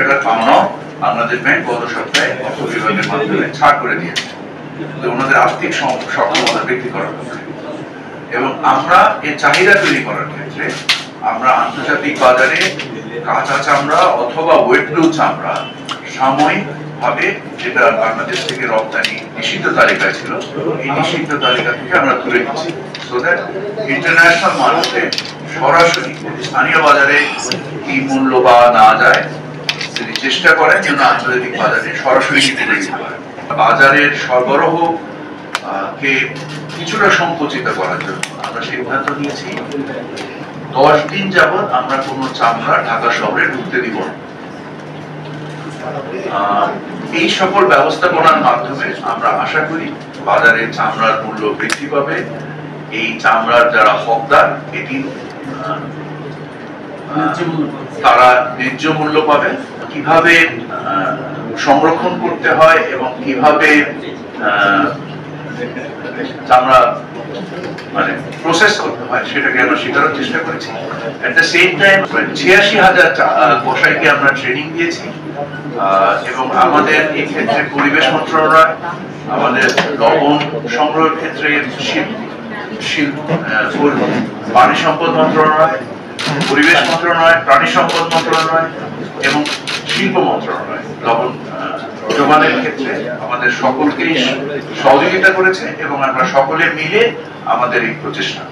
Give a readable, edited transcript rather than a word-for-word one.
টাকার পাওনাও বাংলাদেশ ব্যাংক গত সপ্তাহে অর্থ বিভাগের মাধ্যমে ছাড় করে দিয়েছে ওনাদের আর্থিক সক্ষমতা বৃদ্ধি করার ক্ষেত্রে। এবং আমরা এই চাহিদা তৈরি করার ক্ষেত্রে আমরা আন্তর্জাতিক বাজারে কাঁচা চামড়া অথবা ওয়েট ব্লু চামড়া সাময়িক ভাবে যেটা বাংলাদেশ থেকে রপ্তানি নিষিদ্ধ তালিকায় ছিল এই নিষিদ্ধ তালিকা থেকে আমরা তুলে নিচ্ছি সো দ্যাট ইন্টারন্যাশনাল মার্কেটে সরাসরি স্থানীয় বাজারে কি মূল্য পাওয়া না যায় যদি চেষ্টা করেন যেন আন্তর্জাতিক বাজারে সরাসরি তুলে দিতে পারে। বাজারের সরবরাহ কে কিছুটা সংকুচিত করার জন্য আমরা সিদ্ধান্ত নিয়েছি 10 দিন যাবৎ আমরা কোনো চামড়া ঢাকা শহরে ঢুকতে দিব না। এই সকল ব্যবস্থাপনার মাধ্যমে আমরা আশা করি বাজারে চামড়ার মূল্য বৃদ্ধি পাবে। এই চামড়ার যারা হকদার এটি তারা ন্যায্য মূল্য পাবে। কিভাবে সংরক্ষণ করতে হয় এবং কিভাবে চামড়া মানে প্রসেস করতে হয় সেটাকে আমরা শেখানোর চেষ্টা করেছি। এট দ্য সেম টাইম ৮৬,০০০ কসাইকে আমরা ট্রেনিং দিয়েছি এবং আমাদের এই ক্ষেত্রে পরিবেশ মন্ত্রণালয়, আমাদের লবণ সংগ্রহের ক্ষেত্রে পানি সম্পদ মন্ত্রণালয়, পরিবেশ মন্ত্রণালয়, প্রাণী সম্পদ মন্ত্রণালয় এবং শিল্প মন্ত্রণালয় লবণ যোগানের ক্ষেত্রে আমাদের সকলকেই সহযোগিতা করেছে এবং আমরা সকলে মিলে আমাদের এই প্রচেষ্টা